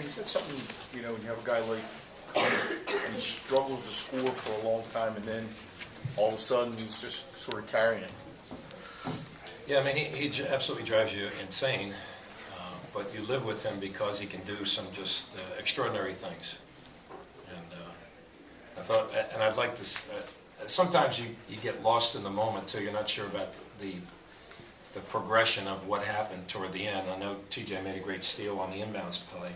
Fran, you said something, you know, when you have a guy like and he struggles to score for a long time, and then all of a sudden he's just sort of carrying. Yeah, I mean, he absolutely drives you insane, but you live with him because he can do some just extraordinary things. And I thought, and I'd like to, sometimes you get lost in the moment too. You're not sure about the progression of what happened toward the end. I know TJ made a great steal on the inbounds play,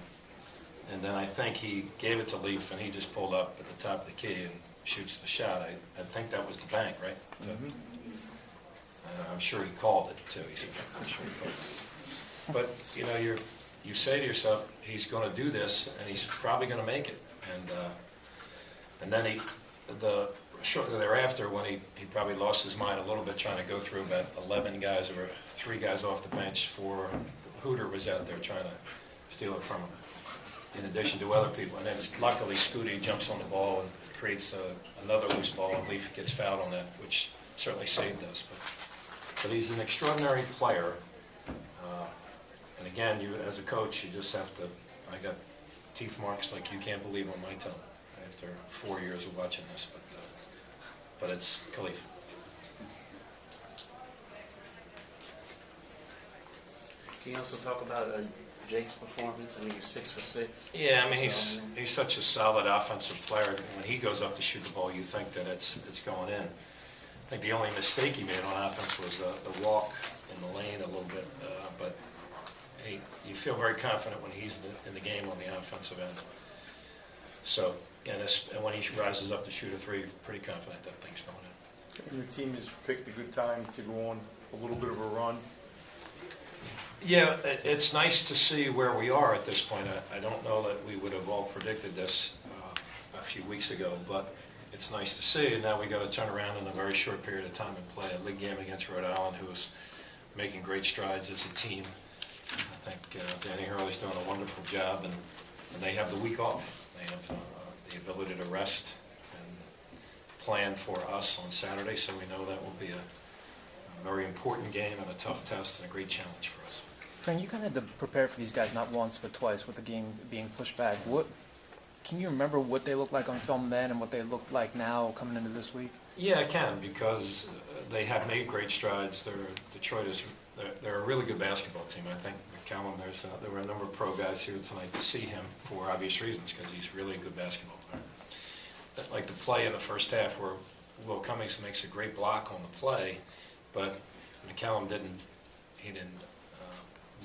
and then I think he gave it to Leaf, and he just pulled up at the top of the key and shoots the shot. I think that was the bank, right? Mm-hmm. I'm sure he called it too. I'm sure he called it. But you know, you say to yourself, he's going to do this, and he's probably going to make it. And then shortly thereafter, when he probably lost his mind a little bit trying to go through about 11 guys, or 3 guys off the bench, for Hooter was out there trying to steal it from him, in addition to other people. And then luckily Scooty jumps on the ball and creates another loose ball, and Leaf gets fouled on that, which certainly saved us. But he's an extraordinary player. And again, you as a coach, you just have to, I got teeth marks like you can't believe on my tongue after 4 years of watching this, but it's Khalif. Can you also talk about Jake's performance? I mean, he's 6 for 6. Yeah, I mean, he's such a solid offensive player. When he goes up to shoot the ball, you think that it's going in. I think the only mistake he made on offense was the walk in the lane a little bit, but you feel very confident when he's in the game on the offensive end. So, and when he rises up to shoot a 3, pretty confident that thing's going in. Your team has picked a good time to go on a little bit of a run. Yeah, it's nice to see where we are at this point. I don't know that we would have all predicted this a few weeks ago, but it's nice to see. And now we got to turn around in a very short period of time and play a league game against Rhode Island, who is making great strides as a team. I think Danny Hurley's doing a wonderful job, and they have the week off. They have the ability to rest and plan for us on Saturday, so we know that will be a very important game and a tough test and a great challenge for us. Fran, you kind of had to prepare for these guys not once but twice with the game being pushed back. Can you remember what they looked like on film then and what they look like now coming into this week? Yeah, I can, because they have made great strides. They're a really good basketball team. I think McCallum, there were a number of pro guys here tonight to see him for obvious reasons, because he's really a good basketball player. But like the play in the first half where Will Cummings makes a great block on the play, but McCallum didn't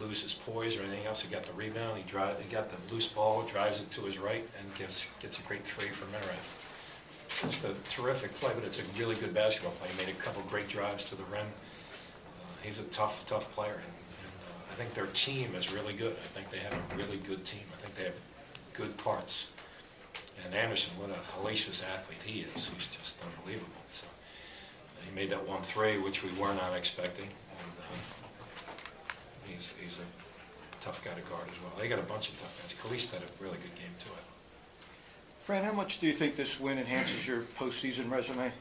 lose his poise or anything else. He got the rebound, he got the loose ball, drives it to his right, and gets a great 3 from Minerath. Just a terrific play, but it's a really good basketball play. He made a couple great drives to the rim. He's a tough player, and I think their team is really good. I think they have a really good team. I think they have good parts. And Anderson, what a hellacious athlete he is. He's just unbelievable. So he made that 1-3, which we were not expecting. And he's a tough guy to guard as well. They got a bunch of tough guys. Khalif had a really good game too, I thought. Fran, how much do you think this win enhances your postseason resume?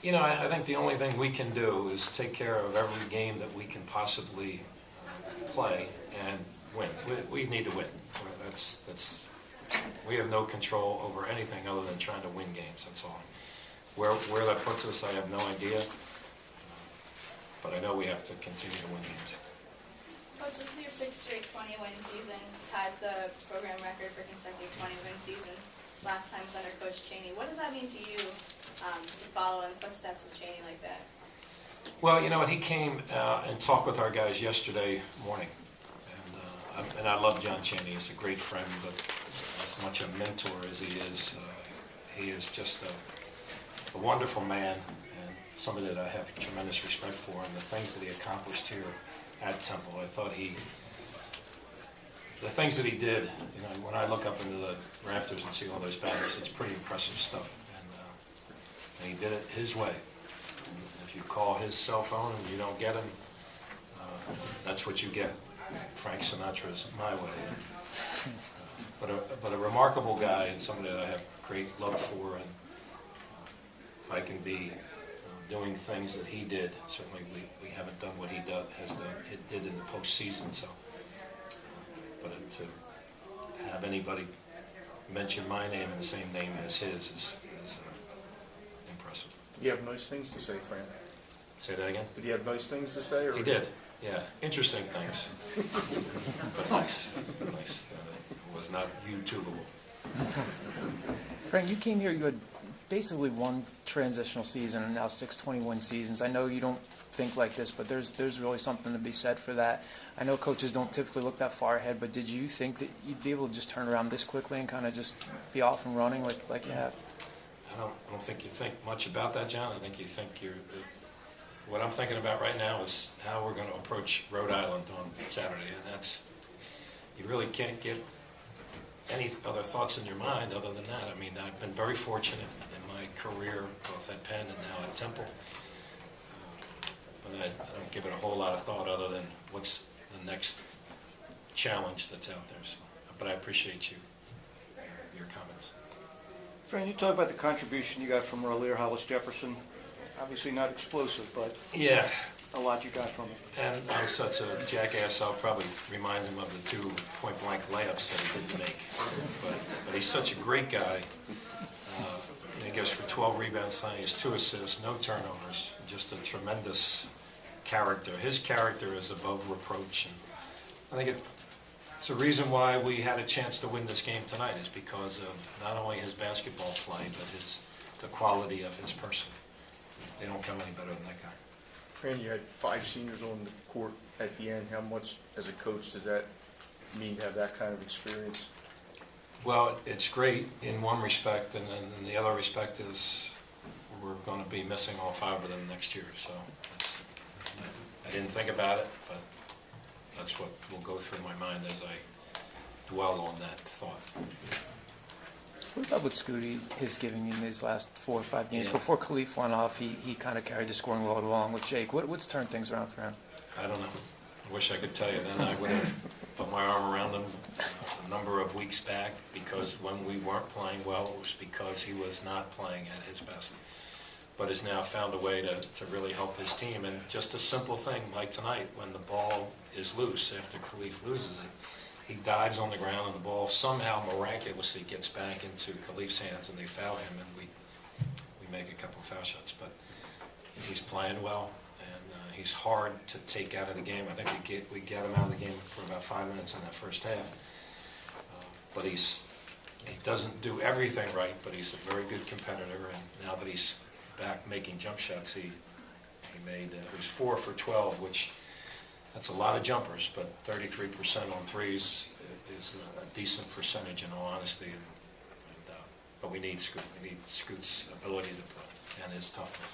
You know, I think the only thing we can do is take care of every game that we can possibly play and win. We need to win. We have no control over anything other than trying to win games. That's all. Where that puts us, I have no idea. But I know we have to continue to win games. Coach, this is your 6th straight 20-win season, ties the program record for consecutive 20-win seasons. Last time was under Coach Chaney. What does that mean to you to follow in the footsteps of Chaney like that? Well, you know what? He came and talked with our guys yesterday morning, and I love John Chaney. He's a great friend, but as much a mentor as he is just a wonderful man and somebody that I have tremendous respect for, and the things that he accomplished here at Temple. I thought the things that he did, you know, when I look up into the rafters and see all those banners, it's pretty impressive stuff. And he did it his way. And if you call his cell phone and you don't get him, that's what you get. Frank Sinatra's My Way. But a remarkable guy and somebody that I have great love for, and if I can be doing things that he did, certainly we haven't done what he did in the postseason. So, but have anybody mention my name in the same name as his is impressive. Did you have nice things to say, Fran? Say that again? Did he have nice things to say? Or He did, yeah. Interesting things. But nice, nice. It was not YouTubeable. Frank, you came here, you had basically one transitional season and now 6 21 seasons. I know you don't think like this, but there's really something to be said for that. I know coaches don't typically look that far ahead, but did you think that you'd be able to just turn around this quickly and kind of just be off and running like you have? I don't think you think much about that, John. I think you think what I'm thinking about right now is how we're going to approach Rhode Island on Saturday, and that's, you really can't get any other thoughts in your mind other than that. I mean, I've been very fortunate in my career, both at Penn and now at Temple, but I don't give it a whole lot of thought other than what's the next challenge that's out there. So, but I appreciate your comments. Fran, you talk about the contribution you got from Rollier, Hollis Jefferson. Obviously not explosive, but Yeah. a lot you got from it. And I'm such a jackass, I'll probably remind him of the 2 point-blank layups that he didn't make. But he's such a great guy. He goes for 12 rebounds tonight, he has 2 assists, no turnovers, just a tremendous character. His character is above reproach. And I think it's a reason why we had a chance to win this game tonight, is because of not only his basketball play, but the quality of his person. They don't come any better than that guy. Fran, you had 5 seniors on the court at the end. How much, as a coach, does that mean to have that kind of experience? Well, it's great in one respect, and then in the other respect is we're going to be missing all 5 of them next year. So I didn't think about it, but that's what will go through my mind as I dwell on that thought. What about what Scooty is giving you in these last 4 or 5 games? Yeah. Before Khalif went off, he kind of carried the scoring load along with Jake. What's turned things around for him? I don't know. I wish I could tell you. Then I would have put my arm around him a number of weeks back, because when we weren't playing well, it was because he was not playing at his best. But has now found a way to really help his team. And just a simple thing like tonight, when the ball is loose after Khalif loses it, he dives on the ground and the ball somehow miraculously gets back into Khalif's hands and they foul him, and we make a couple of foul shots. But he's playing well, and he's hard to take out of the game. I think we get him out of the game for about 5 minutes in that first half. But he doesn't do everything right, but he's a very good competitor, and now that he's back making jump shots, he was 4 for 12, which that's a lot of jumpers, but 33% on threes is a decent percentage in all honesty. But we need Scoot. We need Scoot's ability to play and his toughness.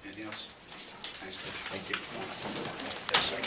Anything else? Thanks, Coach. Thank you. Yes, sir.